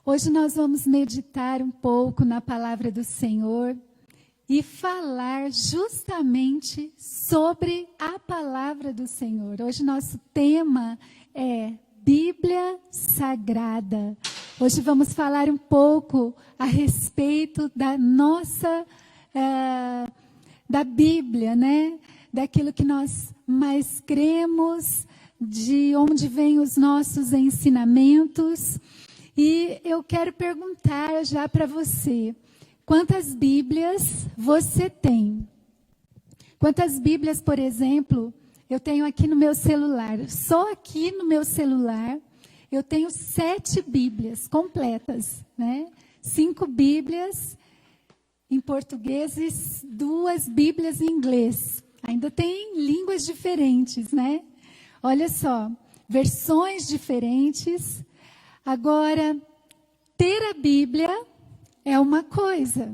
Hoje nós vamos meditar um pouco na palavra do Senhor e falar justamente sobre a palavra do Senhor. Hoje nosso tema é Bíblia Sagrada. Hoje vamos falar um pouco a respeito da nossa, da Bíblia, né? Daquilo que nós mais cremos, de onde vêm os nossos ensinamentos. E eu quero perguntar já para você, quantas Bíblias você tem? Quantas Bíblias, por exemplo, eu tenho aqui no meu celular? Só aqui no meu celular eu tenho 7 Bíblias completas, né? 5 Bíblias em português e 2 Bíblias em inglês. Ainda tem línguas diferentes, né? Olha só, versões diferentes. Agora, ter a Bíblia é uma coisa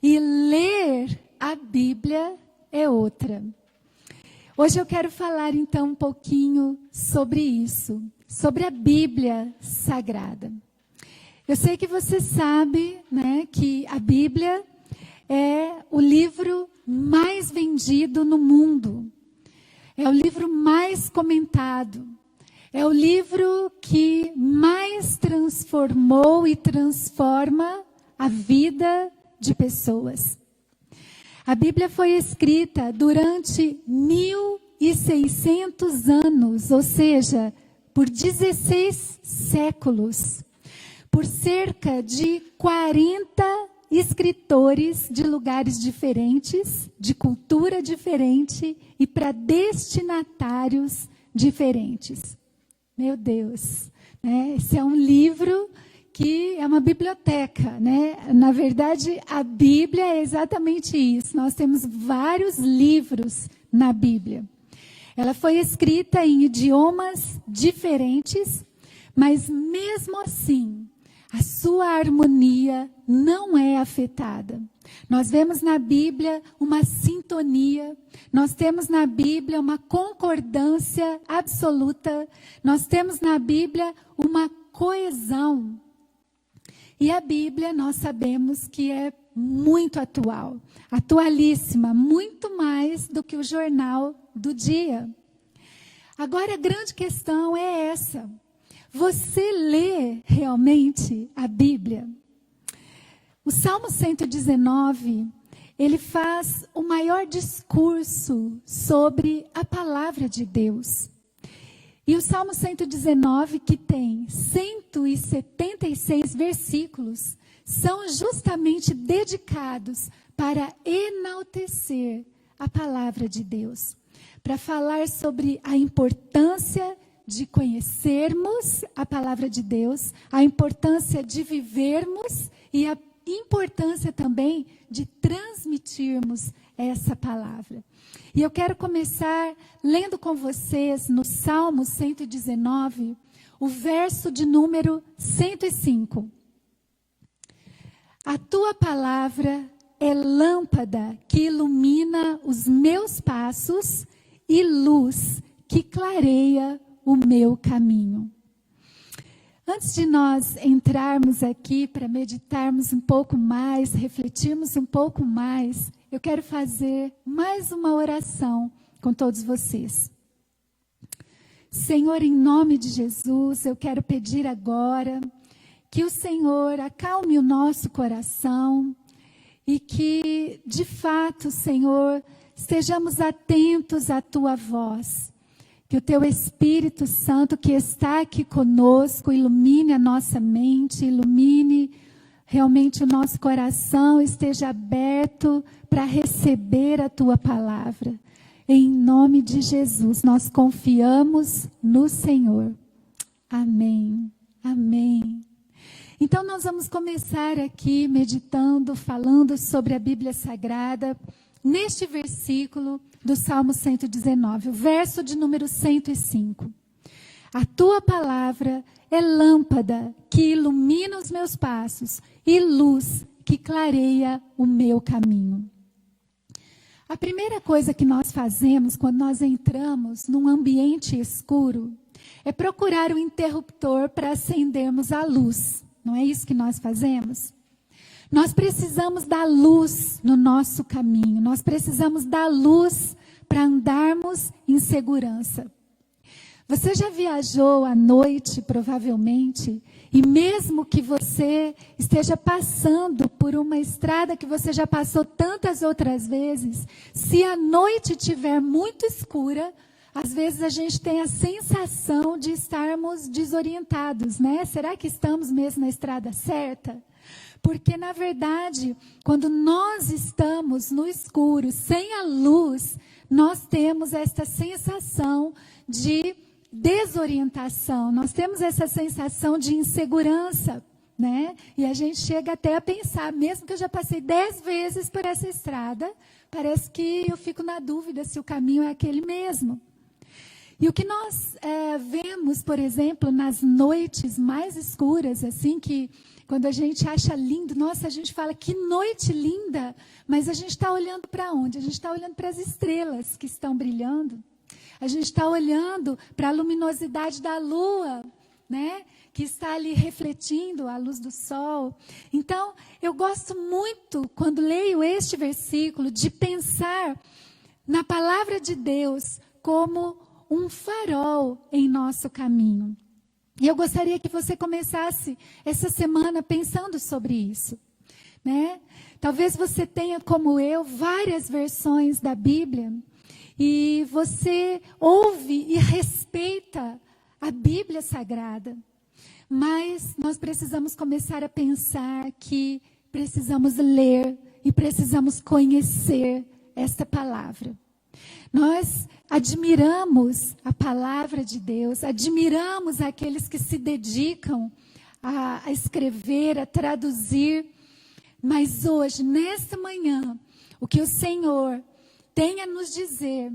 e ler a Bíblia é outra. Hoje eu quero falar então um pouquinho sobre isso, sobre a Bíblia Sagrada. Eu sei que você sabe, né, que a Bíblia é o livro mais vendido no mundo, é o livro mais comentado. É o livro que mais transformou e transforma a vida de pessoas. A Bíblia foi escrita durante 1.600 anos, ou seja, por 16 séculos, por cerca de 40 escritores de lugares diferentes, de cultura diferente e para destinatários diferentes. Meu Deus, né? Esse é um livro que é uma biblioteca, né? Na verdade, a Bíblia é exatamente isso. Nós temos vários livros na Bíblia. Ela foi escrita em idiomas diferentes, mas mesmo assim, a sua harmonia não é afetada. Nós vemos na Bíblia uma sintonia, nós temos na Bíblia uma concordância absoluta, nós temos na Bíblia uma coesão. E a Bíblia nós sabemos que é muito atual, atualíssima, muito mais do que o jornal do dia. Agora a grande questão é essa: você lê realmente a Bíblia? O Salmo 119, ele faz o maior discurso sobre a palavra de Deus. E o Salmo 119, que tem 176 versículos, são justamente dedicados para enaltecer a palavra de Deus. Para falar sobre a importância de conhecermos a palavra de Deus, a importância de vivermos e a importância também de transmitirmos essa palavra. E eu quero começar lendo com vocês no Salmo 119, o verso de número 105. A tua palavra é lâmpada que ilumina os meus passos e luz que clareia o meu caminho. Antes de nós entrarmos aqui para meditarmos um pouco mais, refletirmos um pouco mais, eu quero fazer mais uma oração com todos vocês. Senhor, em nome de Jesus, eu quero pedir agora que o Senhor acalme o nosso coração e que, de fato, Senhor, estejamos atentos à Tua voz. Que o Teu Espírito Santo que está aqui conosco ilumine a nossa mente, ilumine realmente o nosso coração, esteja aberto para receber a Tua palavra. Em nome de Jesus, nós confiamos no Senhor. Amém. Amém. Então nós vamos começar aqui meditando, falando sobre a Bíblia Sagrada, neste versículo do Salmo 119, o verso de número 105. A tua palavra é lâmpada que ilumina os meus passos e luz que clareia o meu caminho. A primeira coisa que nós fazemos quando nós entramos num ambiente escuro é procurar um interruptor para acendermos a luz, Não é isso que nós fazemos? Nós precisamos da luz no nosso caminho. Nós precisamos da luz para andarmos em segurança. Você já viajou à noite, provavelmente, e mesmo que você esteja passando por uma estrada que você já passou tantas outras vezes, se a noite estiver muito escura, às vezes a gente tem a sensação de estarmos desorientados, né? Será que estamos mesmo na estrada certa? Porque, na verdade, quando nós estamos no escuro, sem a luz, nós temos essa sensação de desorientação, nós temos essa sensação de insegurança, né? E a gente chega até a pensar, mesmo que eu já passei 10 vezes por essa estrada, parece que eu fico na dúvida se o caminho é aquele mesmo. E o que nós vemos, por exemplo, nas noites mais escuras, assim, que quando a gente acha lindo, nossa, a gente fala, que noite linda, mas a gente está olhando para onde? A gente está olhando para as estrelas que estão brilhando. A gente está olhando para a luminosidade da lua, né? Que está ali refletindo a luz do sol. Então, eu gosto muito, quando leio este versículo, de pensar na palavra de Deus como um farol em nosso caminho. E eu gostaria que você começasse essa semana pensando sobre isso, né? Talvez você tenha, como eu, várias versões da Bíblia, e você ouve e respeita a Bíblia Sagrada. Mas nós precisamos começar a pensar que precisamos ler e precisamos conhecer esta palavra. Nós admiramos a palavra de Deus, admiramos aqueles que se dedicam a escrever, a traduzir. Mas hoje, nesta manhã, o que o Senhor tem a nos dizer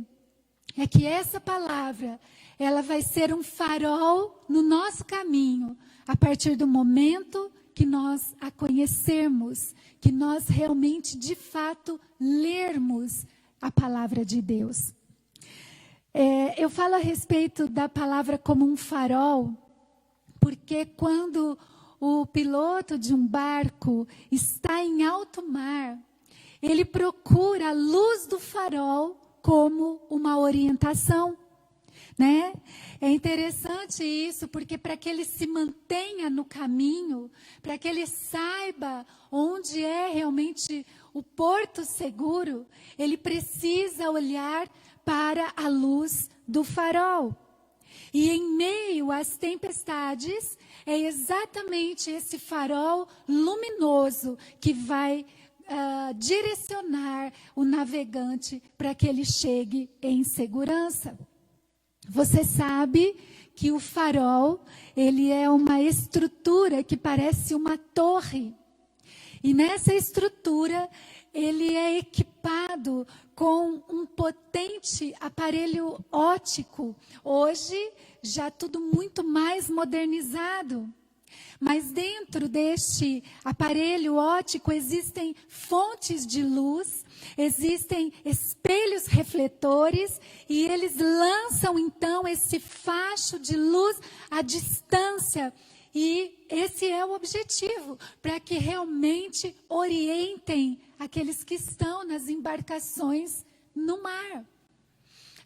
é que essa palavra, ela vai ser um farol no nosso caminho, a partir do momento que nós a conhecermos, que nós realmente, de fato, lermos a palavra de Deus. Eu falo a respeito da palavra como um farol, porque quando o piloto de um barco está em alto mar, ele procura a luz do farol como uma orientação, né? É interessante isso, porque para que ele se mantenha no caminho, para que ele saiba onde é realmente o porto seguro, ele precisa olhar para a luz do farol. E em meio às tempestades, é exatamente esse farol luminoso que vai direcionar o navegante para que ele chegue em segurança. Você sabe que o farol, ele é uma estrutura que parece uma torre. E nessa estrutura, ele é equipado com um potente aparelho óptico. Hoje, já tudo muito mais modernizado. Mas dentro deste aparelho óptico existem fontes de luz, existem espelhos refletores e eles lançam então esse facho de luz à distância. E esse é o objetivo, para que realmente orientem aqueles que estão nas embarcações no mar.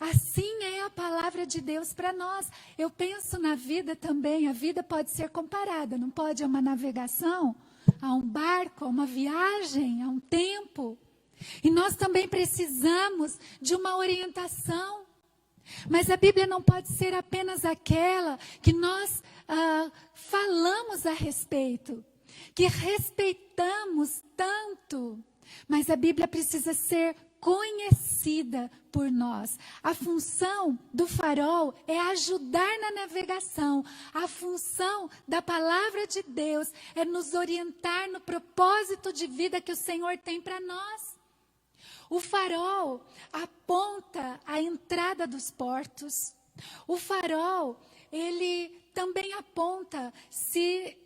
Assim é a palavra de Deus para nós. Eu penso na vida também, a vida pode ser comparada, não pode? A uma navegação, a um barco, a uma viagem, a um tempo. E nós também precisamos de uma orientação. Mas a Bíblia não pode ser apenas aquela que nós falamos a respeito, que respeitamos tanto. Mas a Bíblia precisa ser conhecida por nós. A função do farol é ajudar na navegação. A função da palavra de Deus é nos orientar no propósito de vida que o Senhor tem para nós. O farol aponta a entrada dos portos. O farol, ele também aponta se,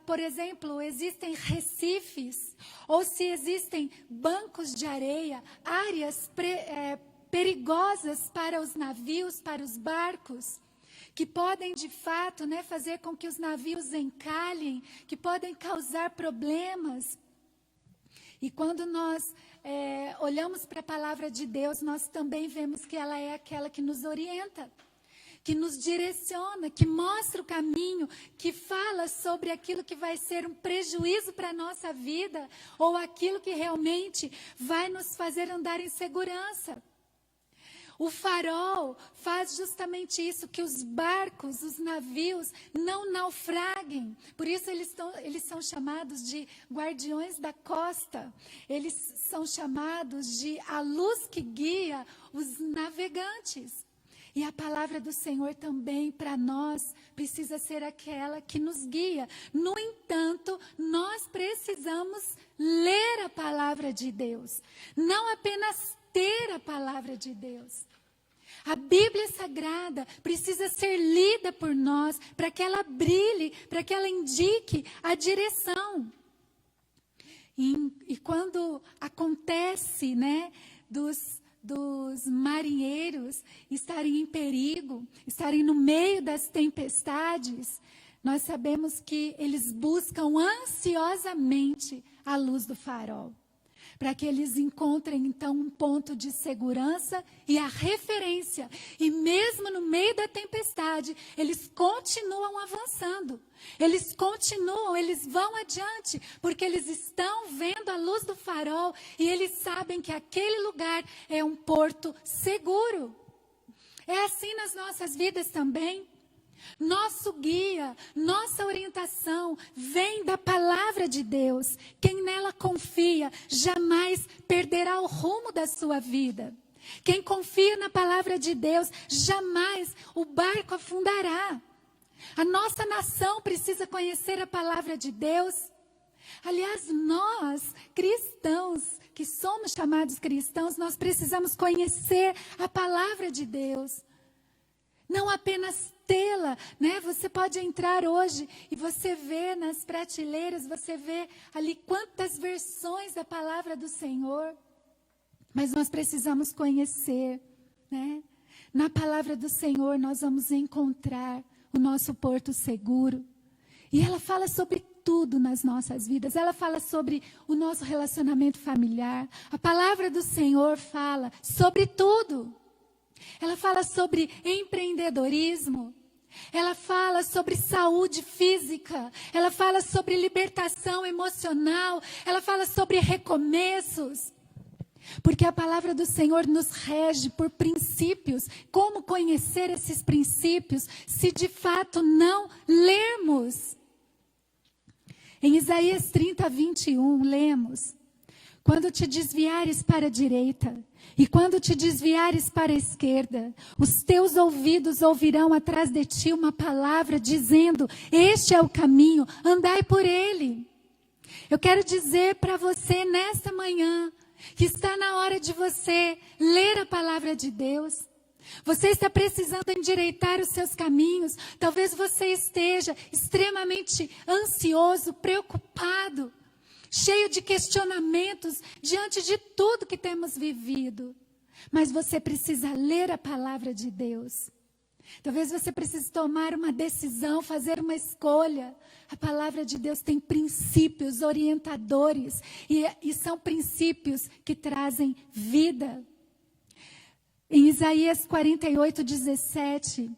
por exemplo, existem recifes ou se existem bancos de areia, áreas perigosas para os navios, para os barcos, que podem de fato, né, fazer com que os navios encalhem, que podem causar problemas. E quando nós olhamos para a palavra de Deus, nós também vemos que ela é aquela que nos orienta, que nos direciona, que mostra o caminho, que fala sobre aquilo que vai ser um prejuízo para a nossa vida, ou aquilo que realmente vai nos fazer andar em segurança. O farol faz justamente isso, que os barcos, os navios não naufraguem. Por isso eles são chamados de guardiões da costa. Eles são chamados de a luz que guia os navegantes. E a palavra do Senhor também, para nós, precisa ser aquela que nos guia. No entanto, nós precisamos ler a palavra de Deus. Não apenas ter a palavra de Deus. A Bíblia Sagrada precisa ser lida por nós, para que ela brilhe, para que ela indique a direção. E quando acontece, né, dos marinheiros estarem em perigo, estarem no meio das tempestades, nós sabemos que eles buscam ansiosamente a luz do farol, para que eles encontrem então um ponto de segurança e a referência. E mesmo no meio da tempestade, eles continuam avançando. Eles continuam, eles vão adiante, porque eles estão vendo a luz do farol e eles sabem que aquele lugar é um porto seguro. É assim nas nossas vidas também. Nosso guia, nossa orientação vem da palavra de Deus. Quem nela confia jamais perderá o rumo da sua vida. Quem confia na palavra de Deus, jamais o barco afundará. A nossa nação precisa conhecer a palavra de Deus. Aliás, nós, cristãos, que somos chamados cristãos, nós precisamos conhecer a palavra de Deus. Não apenas tê-la, né? Você pode entrar hoje e você vê nas prateleiras, você vê ali quantas versões da palavra do Senhor. Mas nós precisamos conhecer, né? Na palavra do Senhor nós vamos encontrar o nosso porto seguro. E ela fala sobre tudo nas nossas vidas. Ela fala sobre o nosso relacionamento familiar. A palavra do Senhor fala sobre tudo. Ela fala sobre empreendedorismo, ela fala sobre saúde física, ela fala sobre libertação emocional, ela fala sobre recomeços. Porque a palavra do Senhor nos rege por princípios. Como conhecer esses princípios se de fato não lermos? Em Isaías 30, 21, lemos: quando te desviares para a direita e quando te desviares para a esquerda, os teus ouvidos ouvirão atrás de ti uma palavra dizendo: este é o caminho, andai por ele. Eu quero dizer para você nesta manhã que está na hora de você ler a palavra de Deus. Você está precisando endireitar os seus caminhos. Talvez você esteja extremamente ansioso, preocupado, cheio de questionamentos diante de tudo que temos vivido. Mas você precisa ler a palavra de Deus. Talvez você precise tomar uma decisão, fazer uma escolha. A palavra de Deus tem princípios orientadores e são princípios que trazem vida. Em Isaías 48, 17,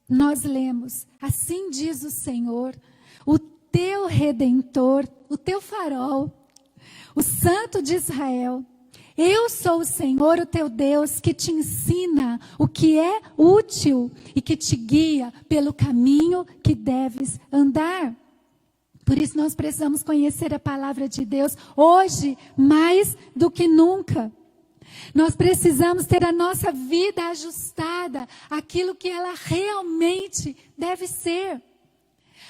nós lemos: assim diz o Senhor, o teu Redentor, o teu farol, o Santo de Israel. Eu sou o Senhor, o teu Deus, que te ensina o que é útil e que te guia pelo caminho que deves andar. Por isso nós precisamos conhecer a palavra de Deus hoje mais do que nunca. Nós precisamos ter a nossa vida ajustada àquilo que ela realmente deve ser.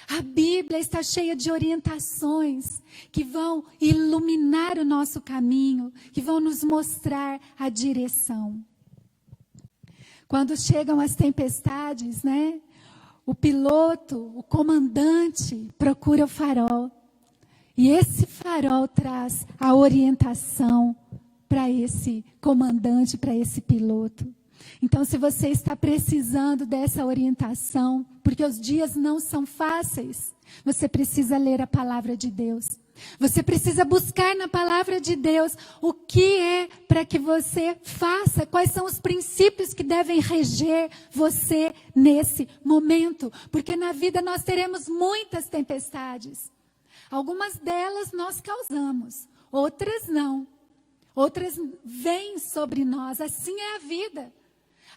A Bíblia está cheia de orientações que vão iluminar o nosso caminho, que vão nos mostrar a direção. Quando chegam as tempestades, né? O piloto, o comandante, procura o farol. E esse farol traz a orientação para esse comandante, para esse piloto. Então, se você está precisando dessa orientação, porque os dias não são fáceis, você precisa ler a palavra de Deus. Você precisa buscar na palavra de Deus o que é para que você faça, quais são os princípios que devem reger você nesse momento. Porque na vida nós teremos muitas tempestades. Algumas delas nós causamos, outras não. Outras vêm sobre nós, assim é a vida.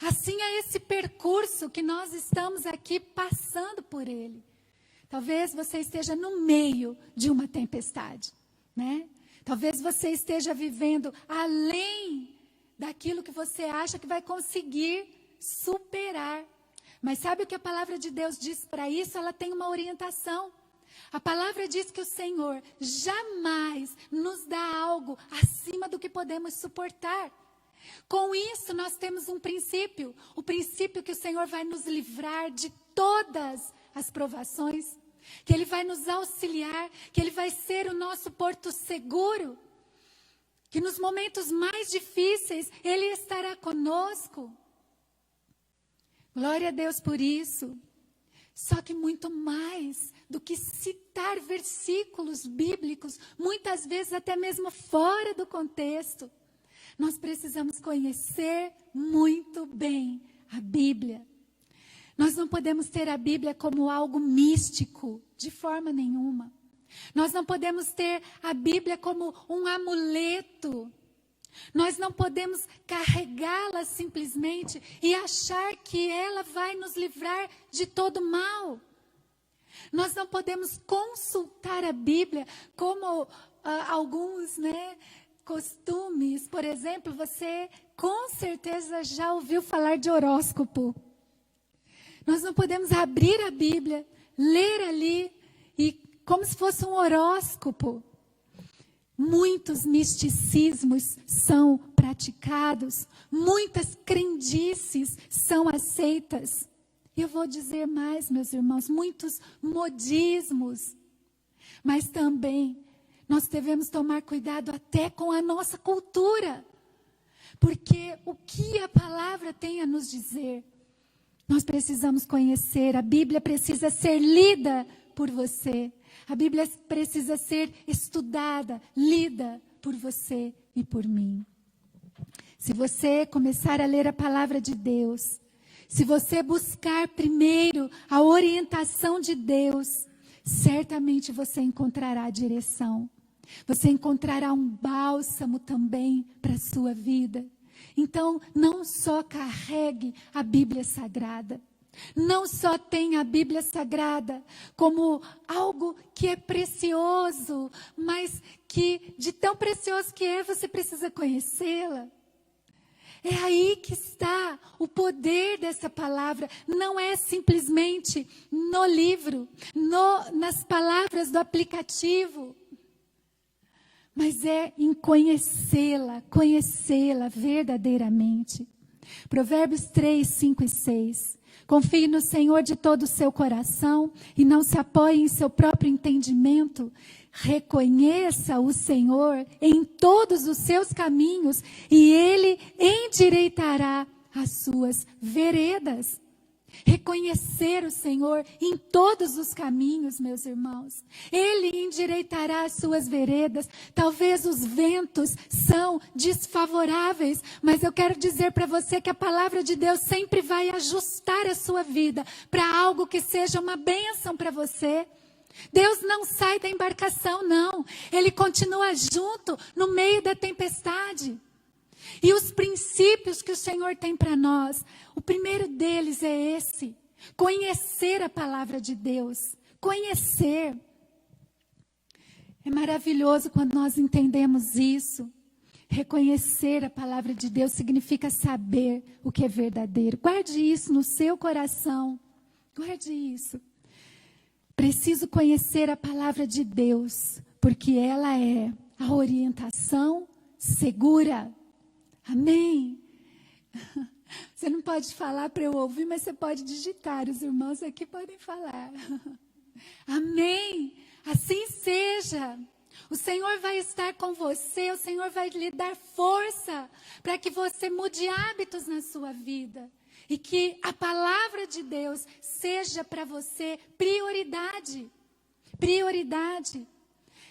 Assim é esse percurso que nós estamos aqui passando por ele. Talvez você esteja no meio de uma tempestade, né? Talvez você esteja vivendo além daquilo que você acha que vai conseguir superar. Mas sabe o que a palavra de Deus diz para isso? Ela tem uma orientação. A palavra diz que o Senhor jamais nos dá algo acima do que podemos suportar. Com isso, nós temos um princípio. O princípio que o Senhor vai nos livrar de todas as provações. Que Ele vai nos auxiliar. Que Ele vai ser o nosso porto seguro. Que nos momentos mais difíceis, Ele estará conosco. Glória a Deus por isso. Só que muito mais do que citar versículos bíblicos, muitas vezes até mesmo fora do contexto, nós precisamos conhecer muito bem a Bíblia. Nós não podemos ter a Bíblia como algo místico, de forma nenhuma. Nós não podemos ter a Bíblia como um amuleto. Nós não podemos carregá-la simplesmente e achar que ela vai nos livrar de todo mal. Nós não podemos consultar a Bíblia como alguns, costumes. Por exemplo, você com certeza já ouviu falar de horóscopo. Nós não podemos abrir a Bíblia, ler ali, e como se fosse um horóscopo. Muitos misticismos são praticados, muitas crendices são aceitas. Eu vou dizer mais, meus irmãos, muitos modismos. Mas também nós devemos tomar cuidado até com a nossa cultura. Porque o que a palavra tem a nos dizer? Nós precisamos conhecer, a Bíblia precisa ser lida por você. A Bíblia precisa ser estudada, lida por você e por mim. Se você começar a ler a palavra de Deus, se você buscar primeiro a orientação de Deus, certamente você encontrará a direção. Você encontrará um bálsamo também para a sua vida. Então, não só carregue a Bíblia Sagrada. Não só tenha a Bíblia Sagrada como algo que é precioso, mas que de tão precioso que é, você precisa conhecê-la. É aí que está o poder dessa palavra. Não é simplesmente no livro, nas palavras do aplicativo, mas é em conhecê-la verdadeiramente. Provérbios 3, 5 e 6. Confie no Senhor de todo o seu coração e não se apoie em seu próprio entendimento. Reconheça o Senhor em todos os seus caminhos e Ele endireitará as suas veredas. Reconhecer o Senhor em todos os caminhos, meus irmãos. Ele endireitará as suas veredas. Talvez os ventos são desfavoráveis, mas eu quero dizer para você que a palavra de Deus sempre vai ajustar a sua vida para algo que seja uma bênção para você. Deus não sai da embarcação, não. Ele continua junto no meio da tempestade. E os princípios que o Senhor tem para nós, o primeiro deles é esse: conhecer a palavra de Deus. Conhecer. É maravilhoso quando nós entendemos isso. Reconhecer a palavra de Deus significa saber o que é verdadeiro. Guarde isso no seu coração. Guarde isso. Preciso conhecer a palavra de Deus, porque ela é a orientação segura. Amém? Você não pode falar para eu ouvir, mas você pode digitar. Os irmãos aqui podem falar. Amém? Assim seja. O Senhor vai estar com você, o Senhor vai lhe dar força para que você mude hábitos na sua vida. E que a palavra de Deus seja para você prioridade. Prioridade.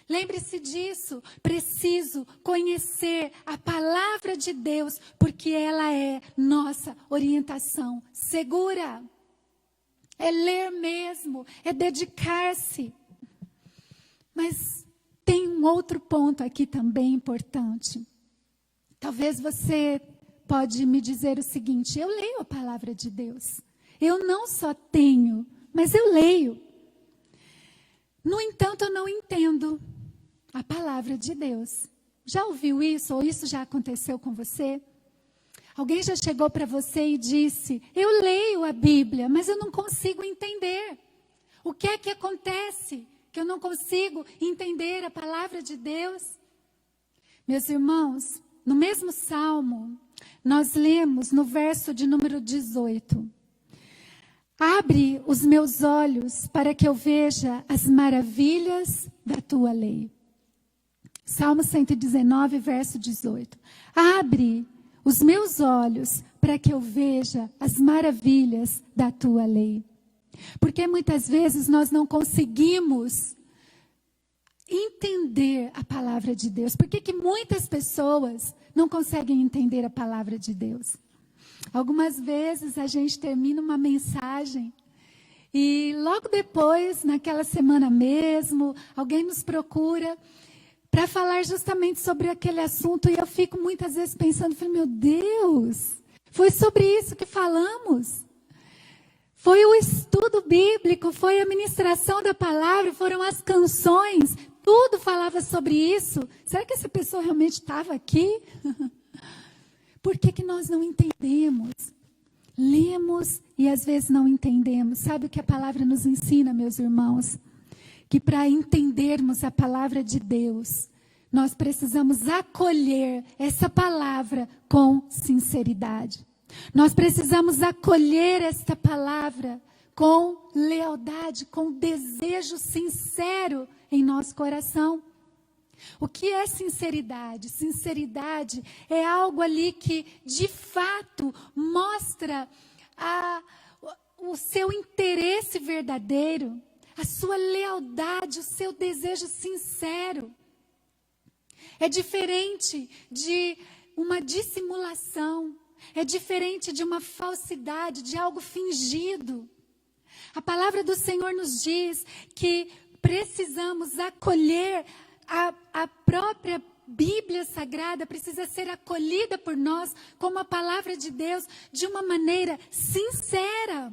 Lembre-se disso, preciso conhecer a palavra de Deus, porque ela é nossa orientação segura. É ler mesmo, é dedicar-se. Mas tem um outro ponto aqui também importante. Talvez você pode me dizer o seguinte: eu leio a palavra de Deus. Eu não só tenho, mas eu leio. No entanto, eu não entendo a palavra de Deus. Já ouviu isso? Ou isso já aconteceu com você? Alguém já chegou para você e disse: eu leio a Bíblia, mas eu não consigo entender. O que é que acontece que eu não consigo entender a palavra de Deus? Meus irmãos, no mesmo Salmo, nós lemos no verso de número 18. Abre os meus olhos para que eu veja as maravilhas da tua lei. Salmo 119, verso 18. Abre os meus olhos para que eu veja as maravilhas da tua lei. Porque muitas vezes nós não conseguimos entender a palavra de Deus. Por que muitas pessoas não conseguem entender a palavra de Deus? Algumas vezes a gente termina uma mensagem e logo depois, naquela semana mesmo, alguém nos procura para falar justamente sobre aquele assunto, e eu fico muitas vezes pensando, meu Deus, foi sobre isso que falamos. Foi o estudo bíblico, foi a ministração da palavra, foram as canções, tudo falava sobre isso. Será que essa pessoa realmente estava aqui? Por que nós não entendemos? Lemos e às vezes não entendemos. Sabe o que a palavra nos ensina, meus irmãos? Que para entendermos a palavra de Deus, nós precisamos acolher essa palavra com sinceridade. Nós precisamos acolher esta palavra com lealdade, com desejo sincero em nosso coração. O que é sinceridade? Sinceridade é algo ali que, de fato, mostra o seu interesse verdadeiro, a sua lealdade, o seu desejo sincero. É diferente de uma dissimulação, é diferente de uma falsidade, de algo fingido. A palavra do Senhor nos diz que precisamos acolher a própria Bíblia Sagrada, precisa ser acolhida por nós como a palavra de Deus de uma maneira sincera.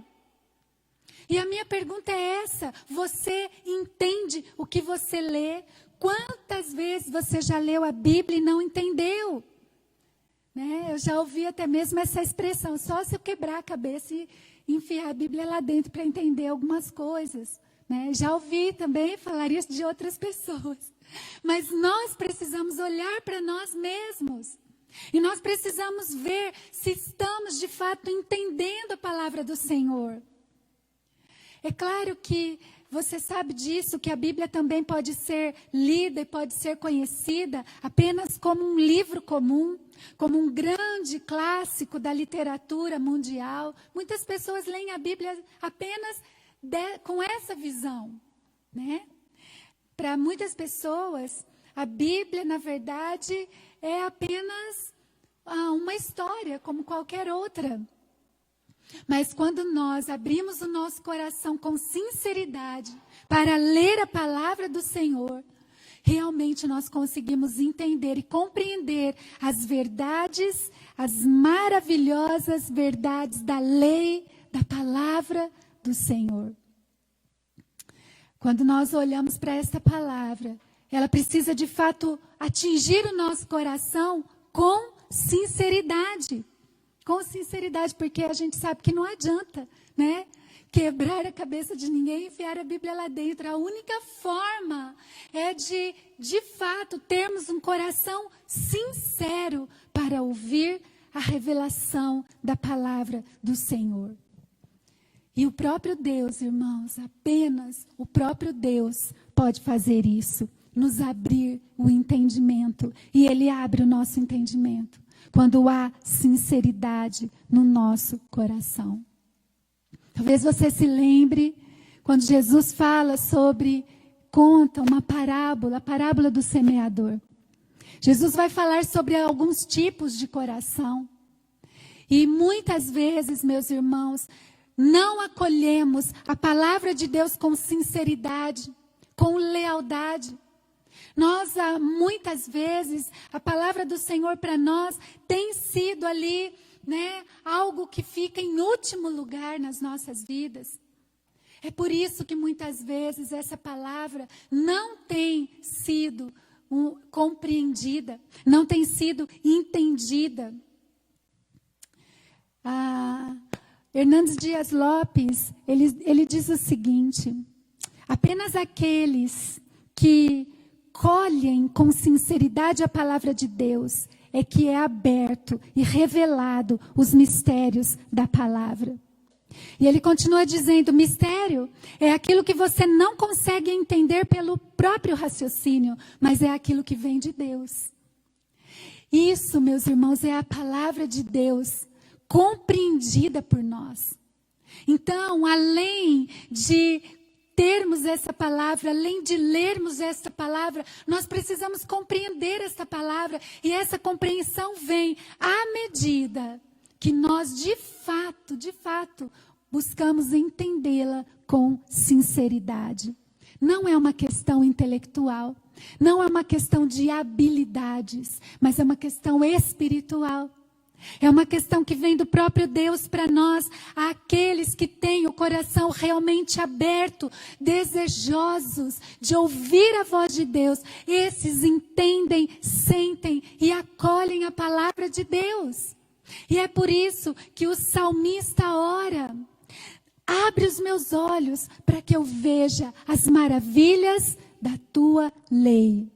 E a minha pergunta é essa: você entende o que você lê? Quantas vezes você já leu a Bíblia e não entendeu? Né? Eu já ouvi até mesmo essa expressão: só se eu quebrar a cabeça e enfiar a Bíblia lá dentro para entender algumas coisas. Né? Já ouvi também falar isso de outras pessoas. Mas nós precisamos olhar para nós mesmos. E nós precisamos ver se estamos de fato entendendo a palavra do Senhor. É claro que você sabe disso, que a Bíblia também pode ser lida e pode ser conhecida apenas como um livro comum, como um grande clássico da literatura mundial. Muitas pessoas leem a Bíblia apenas com essa visão, né? Para muitas pessoas, a Bíblia, na verdade, é apenas uma história, como qualquer outra. Mas quando nós abrimos o nosso coração com sinceridade para ler a palavra do Senhor, realmente nós conseguimos entender e compreender as verdades, as maravilhosas verdades da lei, da palavra do Senhor. Quando nós olhamos para esta palavra, ela precisa de fato atingir o nosso coração com sinceridade. Com sinceridade, porque a gente sabe que não adianta, né? Quebrar a cabeça de ninguém e enfiar a Bíblia lá dentro. A única forma é de fato, termos um coração sincero para ouvir a revelação da palavra do Senhor. E o próprio Deus, irmãos, apenas o próprio Deus pode fazer isso. nos abrir o entendimento. E Ele abre o nosso entendimento quando há sinceridade no nosso coração. Talvez você se lembre quando Jesus fala conta uma parábola, a parábola do semeador. Jesus vai falar sobre alguns tipos de coração. E muitas vezes, meus irmãos, não acolhemos a palavra de Deus com sinceridade, com lealdade. Muitas vezes, a palavra do Senhor para nós tem sido ali, algo que fica em último lugar nas nossas vidas. É por isso que muitas vezes essa palavra não tem sido compreendida, não tem sido entendida. Hernandes Dias Lopes, ele diz o seguinte: apenas aqueles que colhem com sinceridade a palavra de Deus é que é aberto e revelado os mistérios da palavra. E ele continua dizendo: mistério é aquilo que você não consegue entender pelo próprio raciocínio, mas é aquilo que vem de Deus. Isso, meus irmãos, é a palavra de Deus compreendida por nós. Então, além de termos essa palavra, além de lermos essa palavra, nós precisamos compreender essa palavra. E essa compreensão vem à medida que nós, de fato, buscamos entendê-la com sinceridade. Não é uma questão intelectual, não é uma questão de habilidades, mas é uma questão espiritual. É uma questão que vem do próprio Deus para nós, aqueles que têm o coração realmente aberto, desejosos de ouvir a voz de Deus. Esses entendem, sentem e acolhem a palavra de Deus. E é por isso que o salmista ora: abre os meus olhos para que eu veja as maravilhas da tua lei.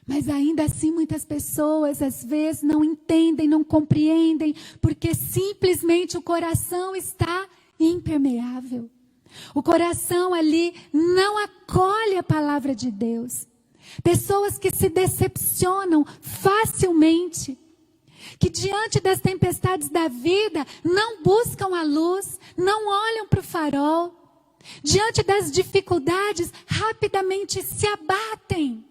Mas ainda assim muitas pessoas às vezes não entendem, não compreendem, porque simplesmente o coração está impermeável. O coração ali não acolhe a palavra de Deus. Pessoas que se decepcionam facilmente, que diante das tempestades da vida não buscam a luz, não olham para o farol. Diante das dificuldades, rapidamente se abatem.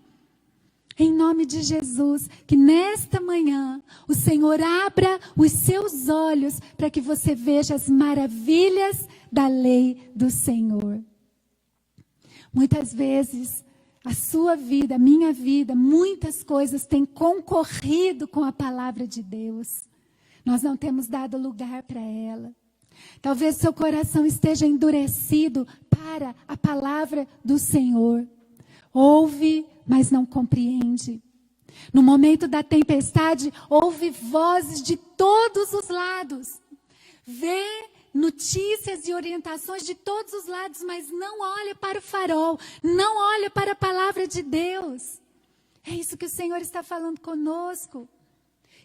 Em nome de Jesus, que nesta manhã o Senhor abra os seus olhos para que você veja as maravilhas da lei do Senhor. Muitas vezes, a sua vida, a minha vida, muitas coisas têm concorrido com a palavra de Deus. Nós não temos dado lugar para ela. Talvez seu coração esteja endurecido para a palavra do Senhor. Ouve, mas não compreende. No momento da tempestade, ouve vozes de todos os lados. Vê notícias e orientações de todos os lados, mas não olha para o farol, não olha para a palavra de Deus. É isso que o Senhor está falando conosco.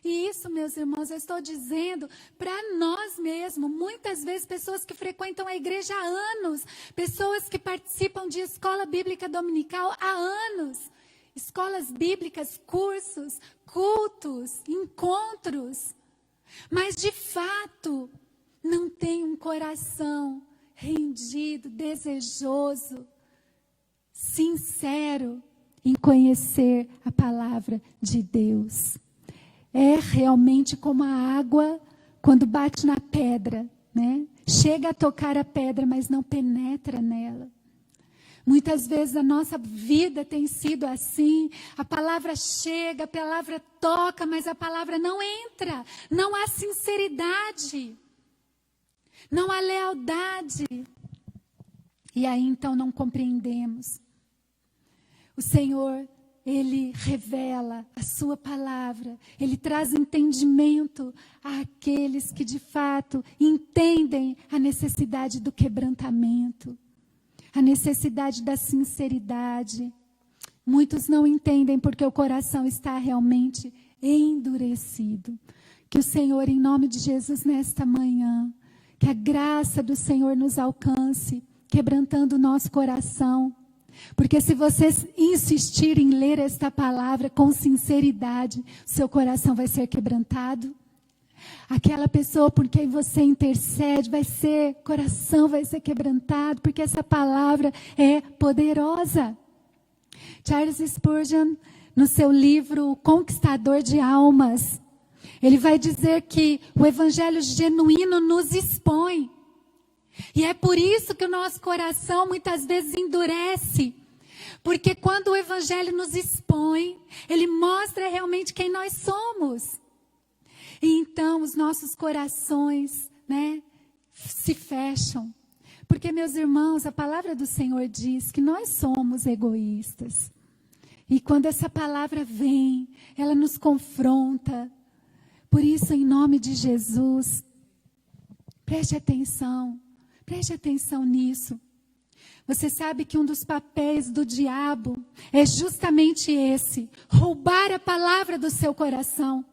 E isso, meus irmãos, eu estou dizendo para nós mesmos. Muitas vezes pessoas que frequentam a igreja há anos, pessoas que participam de escola bíblica dominical há anos, escolas bíblicas, cursos, cultos, encontros, mas de fato não tem um coração rendido, desejoso, sincero em conhecer a palavra de Deus. É realmente como a água quando bate na pedra, né? Chega a tocar a pedra, mas não penetra nela. Muitas vezes a nossa vida tem sido assim. A palavra chega, a palavra toca, mas a palavra não entra. Não há sinceridade. Não há lealdade. E aí então não compreendemos. O Senhor, Ele revela a sua palavra, Ele traz entendimento àqueles que de fato entendem a necessidade do quebrantamento, a necessidade da sinceridade. Muitos não entendem porque o coração está realmente endurecido. Que o Senhor, em nome de Jesus, nesta manhã, que a graça do Senhor nos alcance, quebrantando o nosso coração, Porque se você insistir em ler esta palavra com sinceridade, seu coração vai ser quebrantado. Aquela pessoa por quem você intercede, coração vai ser quebrantado, porque essa palavra é poderosa. Charles Spurgeon, no seu livro O Conquistador de Almas, ele vai dizer que o evangelho genuíno nos expõe. E é por isso que o nosso coração muitas vezes endurece. Porque quando o evangelho nos expõe, ele mostra realmente quem nós somos. E então os nossos corações, se fecham. Porque, meus irmãos, a palavra do Senhor diz que nós somos egoístas. E quando essa palavra vem, ela nos confronta. Por isso, em nome de Jesus, preste atenção nisso. Você sabe que um dos papéis do diabo é justamente esse: roubar a palavra do seu coração.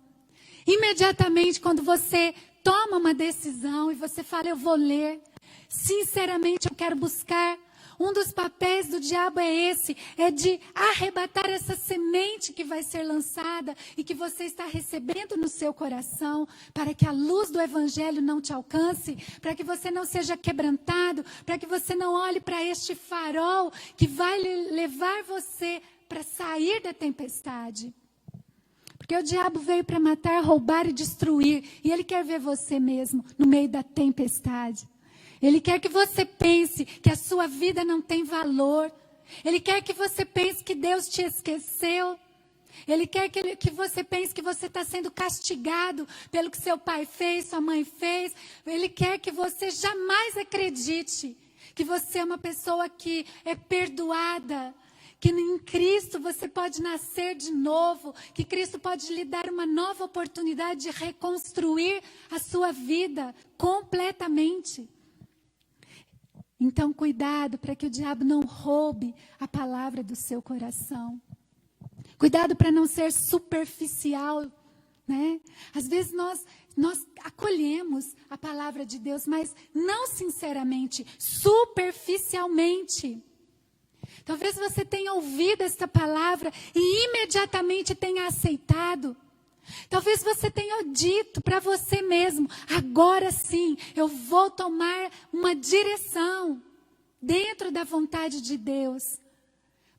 Imediatamente, quando você toma uma decisão e você fala, eu vou ler, sinceramente eu quero buscar, um dos papéis do diabo é esse, é de arrebatar essa semente que vai ser lançada e que você está recebendo no seu coração, para que a luz do evangelho não te alcance, para que você não seja quebrantado, para que você não olhe para este farol que vai levar você para sair da tempestade. Porque o diabo veio para matar, roubar e destruir. E ele quer ver você mesmo no meio da tempestade. Ele quer que você pense que a sua vida não tem valor. Ele quer que você pense que Deus te esqueceu. Ele quer que você pense que você está sendo castigado pelo que seu pai fez, sua mãe fez. Ele quer que você jamais acredite que você é uma pessoa que é perdoada. Que em Cristo você pode nascer de novo, que Cristo pode lhe dar uma nova oportunidade de reconstruir a sua vida completamente. Então, cuidado para que o diabo não roube a palavra do seu coração. Cuidado para não ser superficial, Às vezes nós acolhemos a palavra de Deus, mas não sinceramente, superficialmente. Talvez você tenha ouvido esta palavra e imediatamente tenha aceitado. Talvez você tenha dito para você mesmo, agora sim, eu vou tomar uma direção dentro da vontade de Deus.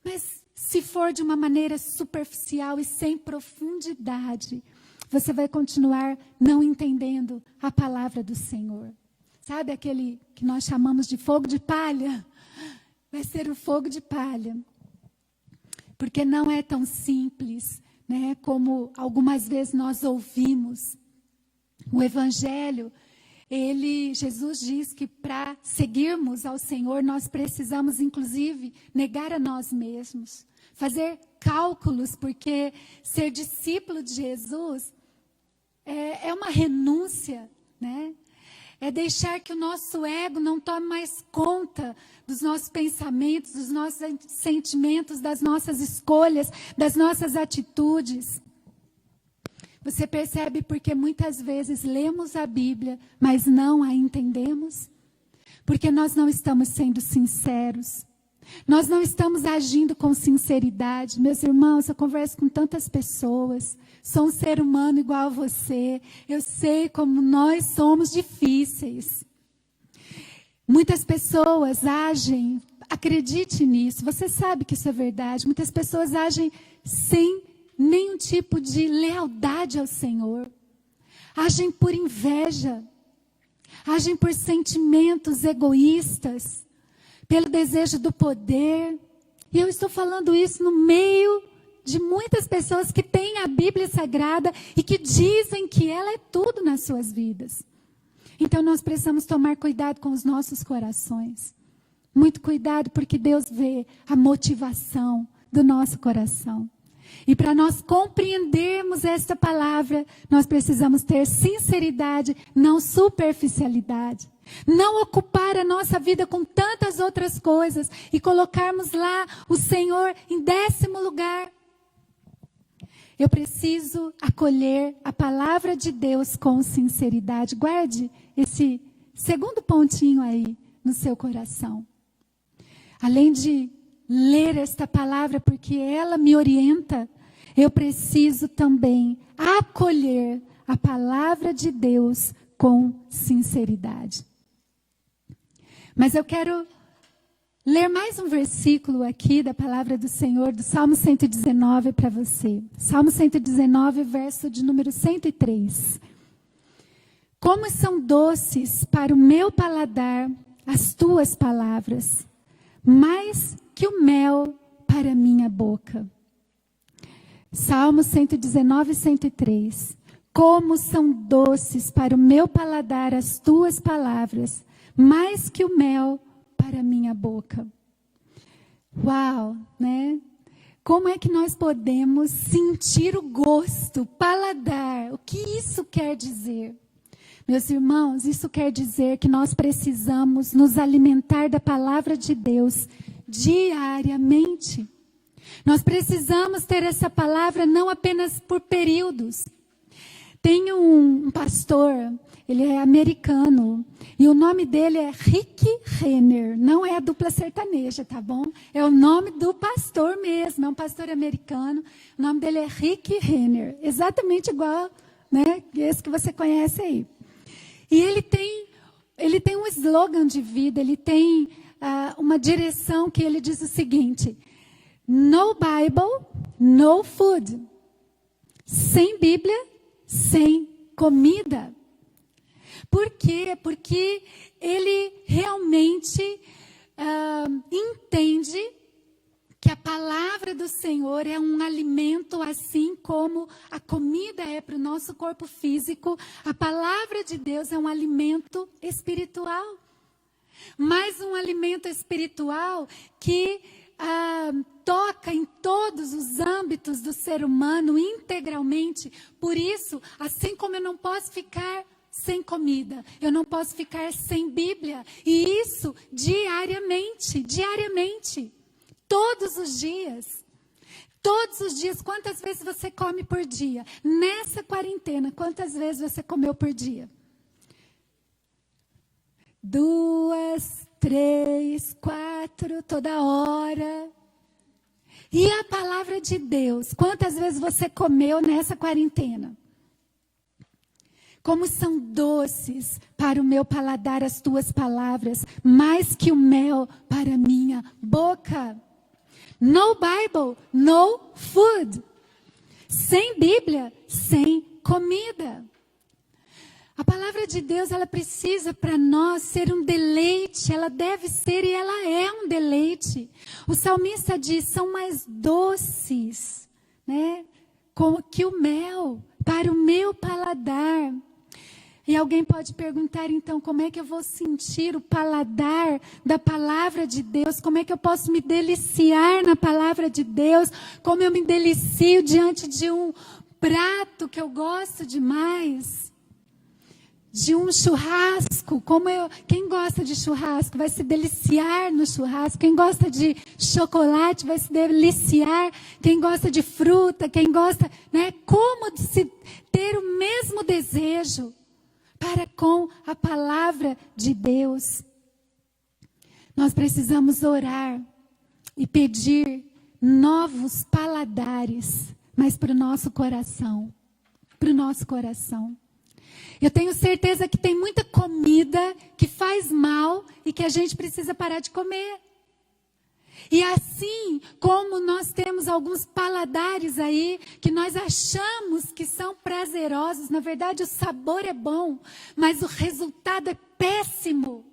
Mas se for de uma maneira superficial e sem profundidade, você vai continuar não entendendo a palavra do Senhor. Sabe aquele que nós chamamos de fogo de palha? Vai ser o fogo de palha, porque não é tão simples, como algumas vezes nós ouvimos. O Evangelho, Jesus diz que para seguirmos ao Senhor, nós precisamos, inclusive, negar a nós mesmos, fazer cálculos, porque ser discípulo de Jesus é uma renúncia, É deixar que o nosso ego não tome mais conta dos nossos pensamentos, dos nossos sentimentos, das nossas escolhas, das nossas atitudes. Você percebe porque muitas vezes lemos a Bíblia, mas não a entendemos? Porque nós não estamos sendo sinceros. Nós não estamos agindo com sinceridade. Meus irmãos, eu converso com tantas pessoas. Sou um ser humano igual a você. Eu sei como nós somos difíceis. Muitas pessoas agem, acredite nisso, você sabe que isso é verdade. Muitas pessoas agem sem nenhum tipo de lealdade ao Senhor. Agem por inveja. Agem por sentimentos egoístas. Pelo desejo do poder. E eu estou falando isso no meio de muitas pessoas que têm a Bíblia Sagrada e que dizem que ela é tudo nas suas vidas. Então nós precisamos tomar cuidado com os nossos corações. Muito cuidado, porque Deus vê a motivação do nosso coração. E para nós compreendermos esta palavra, nós precisamos ter sinceridade, não superficialidade. Não ocupar a nossa vida com tantas outras coisas e colocarmos lá o Senhor em 10º lugar. Eu preciso acolher a palavra de Deus com sinceridade. Guarde esse segundo pontinho aí no seu coração. Além de ler esta palavra porque ela me orienta, eu preciso também acolher a palavra de Deus com sinceridade. Mas eu quero ler mais um versículo aqui da palavra do Senhor, do Salmo 119 para você. Salmo 119, verso de número 103. Como são doces para o meu paladar as tuas palavras, mais que o mel para a minha boca. Salmo 119, 103. Como são doces para o meu paladar as tuas palavras, mais que o mel para a minha boca. Uau, né? Como é que nós podemos sentir o gosto, paladar? O que isso quer dizer? Meus irmãos, isso quer dizer que nós precisamos nos alimentar da palavra de Deus diariamente. Nós precisamos ter essa palavra não apenas por períodos. Tem um pastor, ele é americano, e o nome dele é Rick Renner. Não é a dupla sertaneja, tá bom? É o nome do pastor mesmo, é um pastor americano. O nome dele é Rick Renner, exatamente igual, né, esse que você conhece aí. E ele tem um slogan de vida, ele tem uma direção que ele diz o seguinte: no Bible, no food. Sem Bíblia, sem comida. Por quê? Porque ele realmente entende que a palavra do Senhor é um alimento, assim como a comida é para o nosso corpo físico. A palavra de Deus é um alimento espiritual. Mas um alimento espiritual que toca em todos os âmbitos do ser humano integralmente. Por isso, assim como eu não posso ficar sem comida, eu não posso ficar sem Bíblia. E isso diariamente, diariamente. Todos os dias. Todos os dias. Quantas vezes você come por dia? Nessa quarentena, quantas vezes você comeu por dia? 2, 3, 4, toda hora. E a palavra de Deus? Quantas vezes você comeu nessa quarentena? Como são doces para o meu paladar as tuas palavras, mais que o mel para a minha boca. No Bible, no food. Sem Bíblia, sem comida. A palavra de Deus, ela precisa para nós ser um deleite, ela deve ser e ela é um deleite. O salmista diz, são mais doces, né, que o mel para o meu paladar. E alguém pode perguntar, então, como é que eu vou sentir o paladar da palavra de Deus? Como é que eu posso me deliciar na palavra de Deus? Como eu me delicio diante de um prato que eu gosto demais? De um churrasco, quem gosta de churrasco vai se deliciar no churrasco. Quem gosta de chocolate vai se deliciar. Quem gosta de fruta, quem gosta, né? Como se ter o mesmo desejo para com a palavra de Deus. Nós precisamos orar e pedir novos paladares, mas para o nosso coração. Para o nosso coração. Eu tenho certeza que tem muita comida que faz mal e que a gente precisa parar de comer. E assim como nós temos alguns paladares aí que nós achamos que são prazerosos, na verdade o sabor é bom, mas o resultado é péssimo.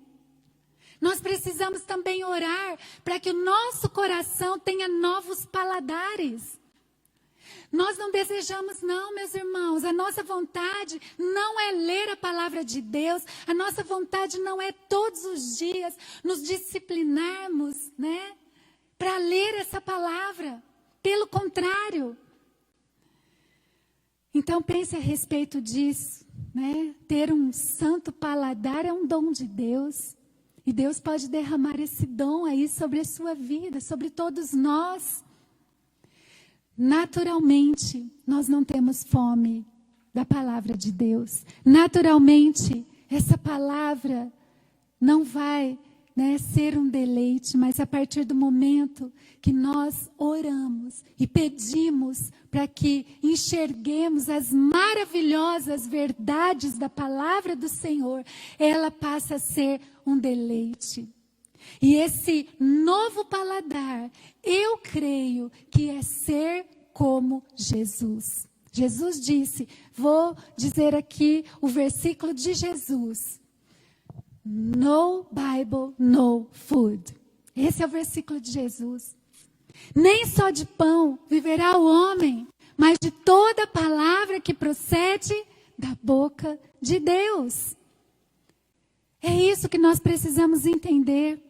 Nós precisamos também orar para que o nosso coração tenha novos paladares. Nós não desejamos não, meus irmãos, a nossa vontade não é ler a palavra de Deus, a nossa vontade não é todos os dias nos disciplinarmos, né? Para ler essa palavra. Pelo contrário. Então pense a respeito disso, né? Ter um santo paladar é um dom de Deus. E Deus pode derramar esse dom aí sobre a sua vida, sobre todos nós. Naturalmente, nós não temos fome da palavra de Deus. Naturalmente, essa palavra não vai né, ser um deleite, mas a partir do momento que nós oramos e pedimos para que enxerguemos as maravilhosas verdades da palavra do Senhor, ela passa a ser um deleite. E esse novo paladar, eu creio que é ser como Jesus. Jesus disse, vou dizer aqui o versículo de Jesus. No Bible, no food. Esse é o versículo de Jesus. Nem só de pão viverá o homem, mas de toda palavra que procede da boca de Deus. É isso que nós precisamos entender.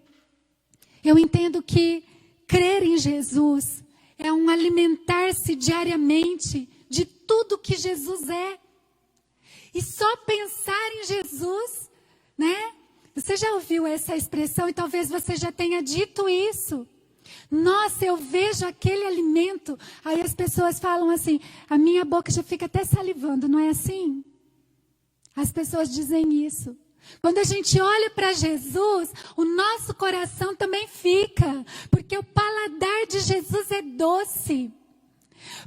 Eu entendo que crer em Jesus é um alimentar-se diariamente de tudo que Jesus é. E só pensar em Jesus, né? Você já ouviu essa expressão e talvez você já tenha dito isso. Nossa, eu vejo aquele alimento. Aí as pessoas falam assim, a minha boca já fica até salivando, não é assim? As pessoas dizem isso. Quando a gente olha para Jesus, o nosso coração também fica. Porque o paladar de Jesus é doce.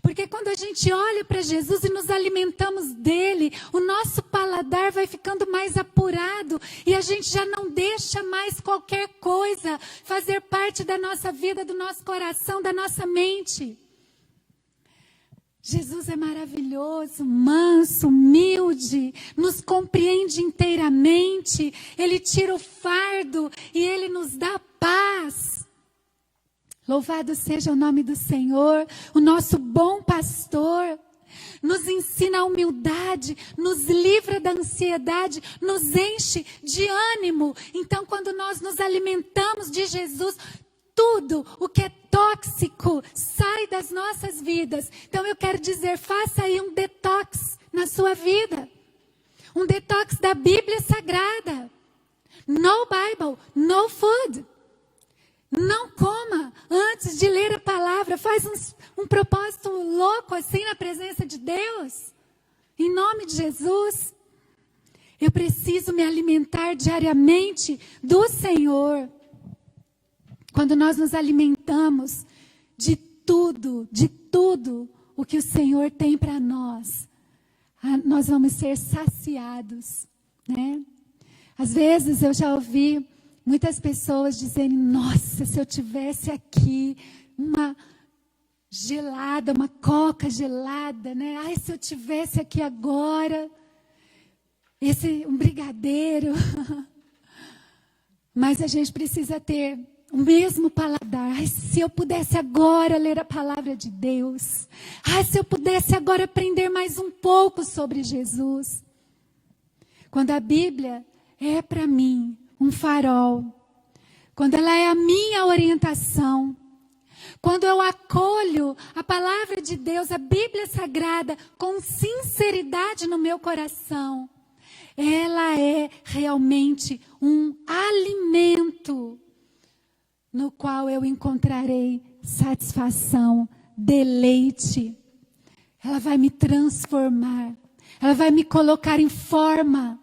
Porque quando a gente olha para Jesus e nos alimentamos dele, o nosso paladar vai ficando mais apurado e a gente já não deixa mais qualquer coisa fazer parte da nossa vida, do nosso coração, da nossa mente. Jesus é maravilhoso, manso, humilde, nos compreende inteiramente, ele tira o fardo e ele nos dá paz. Louvado seja o nome do Senhor, o nosso bom pastor, nos ensina a humildade, nos livra da ansiedade, nos enche de ânimo. Então, quando nós nos alimentamos de Jesus, tudo o que é tóxico sai das nossas vidas. Então, eu quero dizer, faça aí um detox na sua vida. Um detox da Bíblia Sagrada. No Bible, no food. Não coma antes de ler a palavra. Faz um propósito louco assim na presença de Deus. Em nome de Jesus. Eu preciso me alimentar diariamente do Senhor. Quando nós nos alimentamos de tudo o que o Senhor tem para nós, nós vamos ser saciados, né? Às vezes eu já ouvi muitas pessoas dizerem, nossa, se eu tivesse aqui uma gelada, uma coca gelada, né? Ai, se eu tivesse aqui agora, um brigadeiro. Mas a gente precisa ter o mesmo paladar. Ai, se eu pudesse agora ler a palavra de Deus. Ai, se eu pudesse agora aprender mais um pouco sobre Jesus. Quando a Bíblia é para mim um farol, quando ela é a minha orientação, quando eu acolho a palavra de Deus, a Bíblia Sagrada, com sinceridade no meu coração, ela é realmente um alimento no qual eu encontrarei satisfação, deleite. Ela vai me transformar, ela vai me colocar em forma.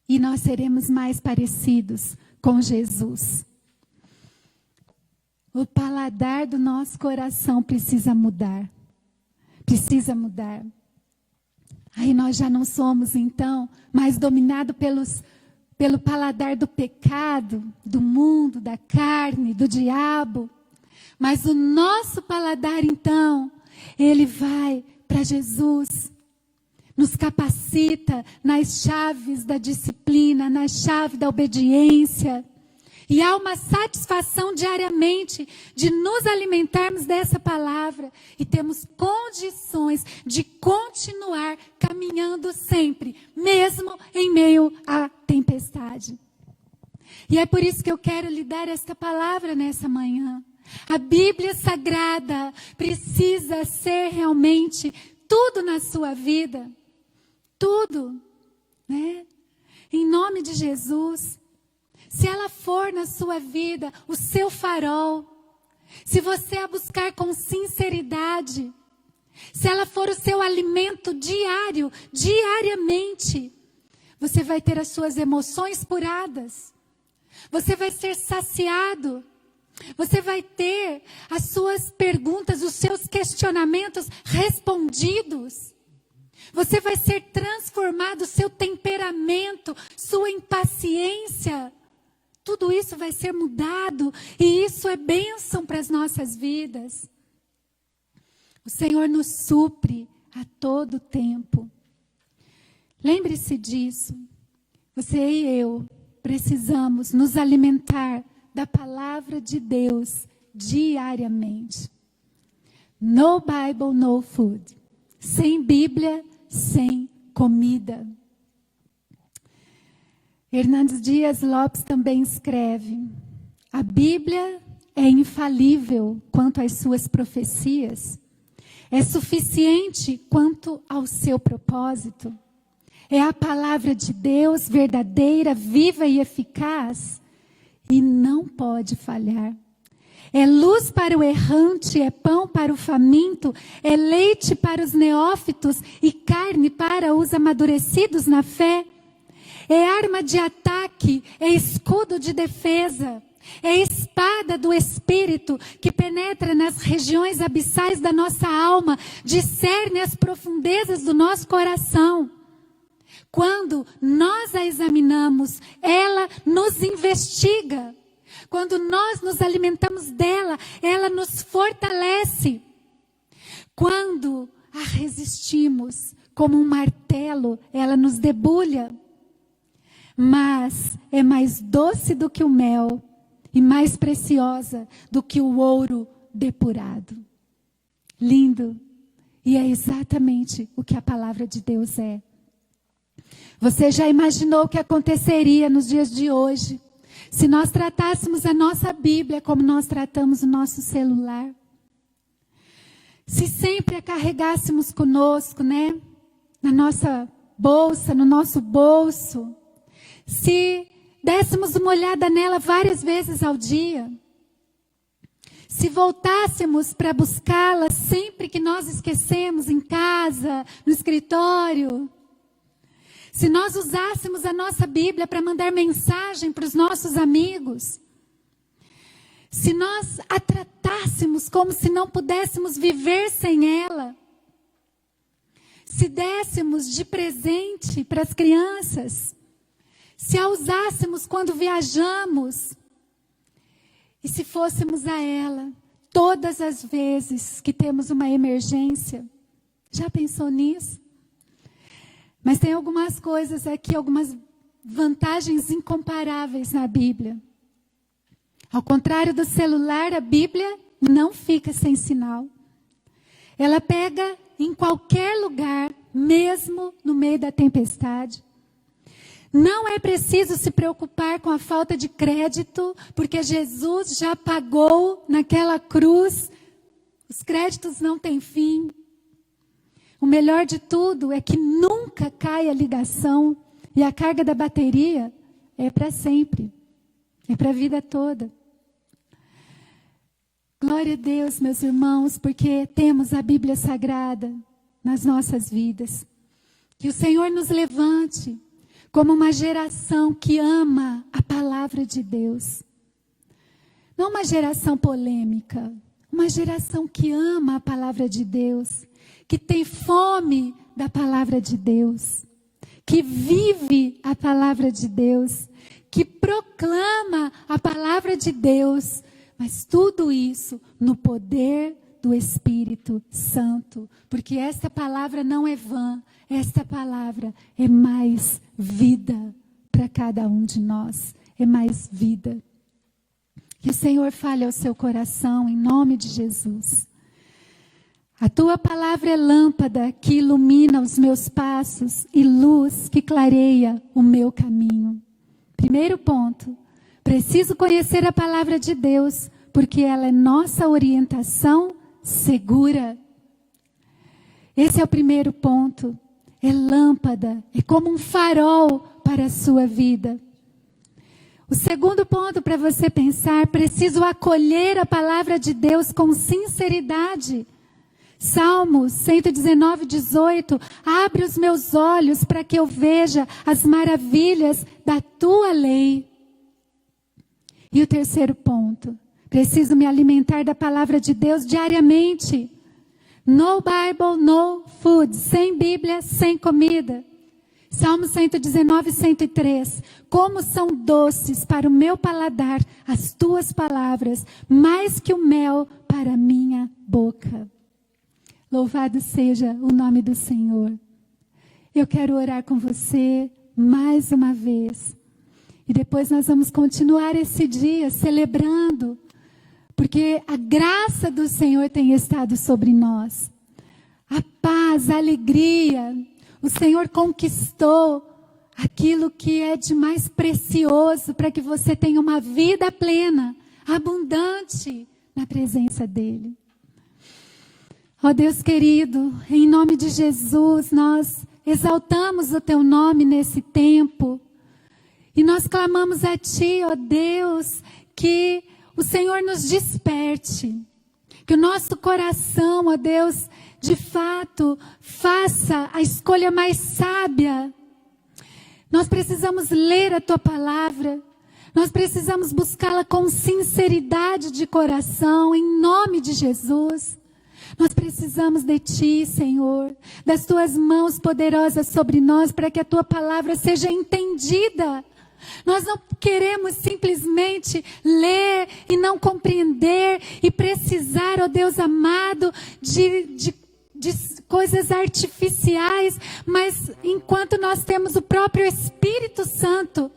E nós seremos mais parecidos com Jesus. O paladar do nosso coração precisa mudar. Precisa mudar. Aí nós já não somos, então, mais dominados pelo paladar do pecado, do mundo, da carne, do diabo. Mas o nosso paladar, então, ele vai para Jesus. Nos capacita nas chaves da disciplina, na chave da obediência. E há uma satisfação diariamente de nos alimentarmos dessa palavra. E temos condições de continuar caminhando sempre, mesmo em meio à tempestade. E é por isso que eu quero lhe dar esta palavra nessa manhã. A Bíblia Sagrada precisa ser realmente tudo na sua vida. Tudo, né? Em nome de Jesus. Se ela for na sua vida o seu farol, se você a buscar com sinceridade, se ela for o seu alimento diário, diariamente, você vai ter as suas emoções curadas, Você vai ser saciado. Você vai ter as suas perguntas, os seus questionamentos respondidos. Você vai ser transformado, seu temperamento, sua impaciência. Tudo isso vai ser mudado e isso é bênção para as nossas vidas. O Senhor nos supre a todo tempo. Lembre-se disso. Você e eu precisamos nos alimentar da palavra de Deus diariamente. No Bible, no food. Sem Bíblia, sem comida. Hernandes Dias Lopes também escreve: a Bíblia é infalível quanto às suas profecias. É suficiente quanto ao seu propósito. É a palavra de Deus verdadeira, viva e eficaz. E não pode falhar. É luz para o errante, é pão para o faminto, é leite para os neófitos e carne para os amadurecidos na fé. É arma de ataque, é escudo de defesa, é espada do Espírito que penetra nas regiões abissais da nossa alma, discerne as profundezas do nosso coração. Quando nós a examinamos, ela nos investiga. Quando nós nos alimentamos dela, ela nos fortalece. Quando a resistimos como um martelo, ela nos debulha. Mas é mais doce do que o mel e mais preciosa do que o ouro depurado. Lindo. E é exatamente o que a palavra de Deus é. Você já imaginou o que aconteceria nos dias de hoje se nós tratássemos a nossa Bíblia como nós tratamos o nosso celular? Se sempre a carregássemos conosco, né? Na nossa bolsa, no nosso bolso. Se dessemos uma olhada nela várias vezes ao dia. Se voltássemos para buscá-la sempre que nós esquecemos em casa, no escritório. Se nós usássemos a nossa Bíblia para mandar mensagem para os nossos amigos. Se nós a tratássemos como se não pudéssemos viver sem ela. Se dessemos de presente para as crianças. Se a usássemos quando viajamos. E se fôssemos a ela todas as vezes que temos uma emergência. Já pensou nisso? Mas tem algumas coisas aqui, algumas vantagens incomparáveis na Bíblia. Ao contrário do celular, a Bíblia não fica sem sinal. Ela pega em qualquer lugar, mesmo no meio da tempestade. Não é preciso se preocupar com a falta de crédito, porque Jesus já pagou naquela cruz. Os créditos não têm fim. O melhor de tudo é que nunca cai a ligação e a carga da bateria é para sempre. É para a vida toda. Glória a Deus, meus irmãos, porque temos a Bíblia Sagrada nas nossas vidas. Que o Senhor nos levante como uma geração que ama a palavra de Deus. Não uma geração polêmica, uma geração que ama a palavra de Deus. Que tem fome da palavra de Deus, que vive a palavra de Deus, que proclama a palavra de Deus, mas tudo isso no poder do Espírito Santo, porque esta palavra não é vã, esta palavra é mais vida para cada um de nós, é mais vida. Que o Senhor fale ao seu coração em nome de Jesus. A tua palavra é lâmpada que ilumina os meus passos e luz que clareia o meu caminho. Primeiro ponto, preciso conhecer a palavra de Deus, porque ela é nossa orientação segura. Esse é o primeiro ponto. É lâmpada, é como um farol para a sua vida. O segundo ponto para você pensar, preciso acolher a palavra de Deus com sinceridade. Salmos 119, 18, abre os meus olhos para que eu veja as maravilhas da tua lei. E o terceiro ponto, preciso me alimentar da palavra de Deus diariamente. No Bible, no food. Sem Bíblia, sem comida. Salmo 119, 103. Como são doces para o meu paladar as tuas palavras, mais que o mel para a minha boca. Louvado seja o nome do Senhor. Eu quero orar com você mais uma vez. E depois nós vamos continuar esse dia celebrando, porque a graça do Senhor tem estado sobre nós. A paz, a alegria. O Senhor conquistou aquilo que é de mais precioso para que você tenha uma vida plena, abundante na presença dEle. Ó Deus querido, em nome de Jesus, nós exaltamos o Teu nome nesse tempo. E nós clamamos a Ti, ó Deus, que o Senhor nos desperte. Que o nosso coração, ó Deus, de fato, faça a escolha mais sábia. Nós precisamos ler a Tua palavra. Nós precisamos buscá-la com sinceridade de coração, em nome de Jesus. Nós precisamos de Ti, Senhor, das Tuas mãos poderosas sobre nós, para que a Tua palavra seja entendida. Nós não queremos simplesmente ler e não compreender e precisar, ó Deus amado, de coisas artificiais, mas enquanto nós temos o próprio Espírito Santo,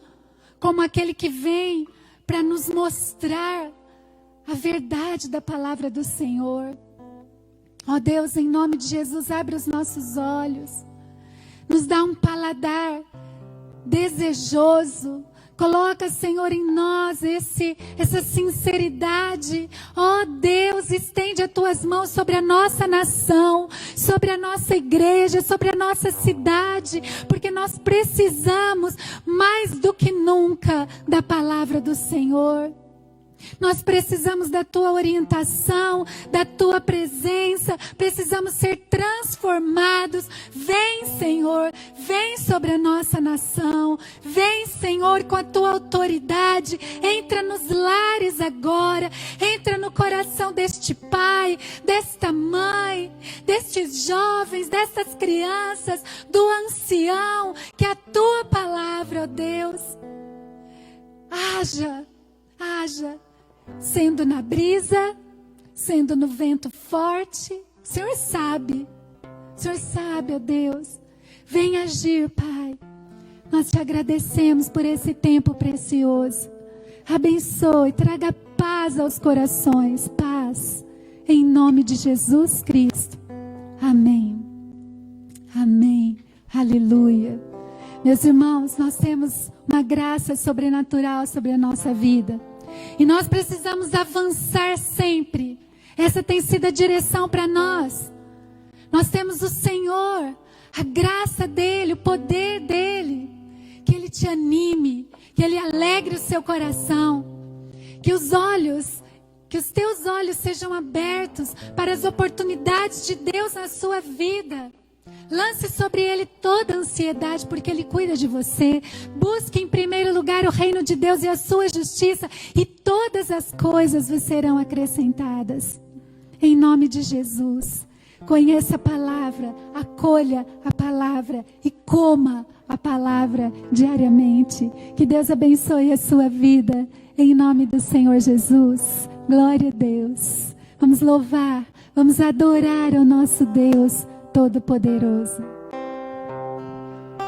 como aquele que vem para nos mostrar a verdade da palavra do Senhor. Ó Deus, em nome de Jesus, abre os nossos olhos, nos dá um paladar desejoso. Coloca, Senhor, em nós essa sinceridade. Ó Deus, estende as Tuas mãos sobre a nossa nação, sobre a nossa igreja, sobre a nossa cidade, porque nós precisamos mais do que nunca da palavra do Senhor. Nós precisamos da Tua orientação, da Tua presença, precisamos ser transformados. Vem, Senhor, vem sobre a nossa nação, vem, Senhor, com a Tua autoridade, entra nos lares agora, entra no coração deste pai, desta mãe, destes jovens, dessas crianças, do ancião, que a Tua palavra, ó Deus, haja, sendo na brisa, sendo no vento forte. O Senhor sabe, ó Deus. Vem agir, Pai. Nós Te agradecemos por esse tempo precioso. Abençoe, traga paz aos corações, paz, em nome de Jesus Cristo. Amém. Amém. Aleluia. Meus irmãos, nós temos uma graça sobrenatural sobre a nossa vida. E nós precisamos avançar sempre. Essa tem sido a direção para nós. Nós temos o Senhor, a graça dEle, o poder dEle. Que Ele te anime, que Ele alegre o seu coração. Que os teus olhos sejam abertos para as oportunidades de Deus na sua vida. Lance sobre Ele toda a ansiedade, porque Ele cuida de você. Busque em primeiro lugar o reino de Deus e a sua justiça, e todas as coisas vos serão acrescentadas. Em nome de Jesus, conheça a palavra, acolha a palavra e coma a palavra diariamente. Que Deus abençoe a sua vida, em nome do Senhor Jesus. Glória a Deus. Vamos louvar, vamos adorar ao nosso Deus Todo-Poderoso.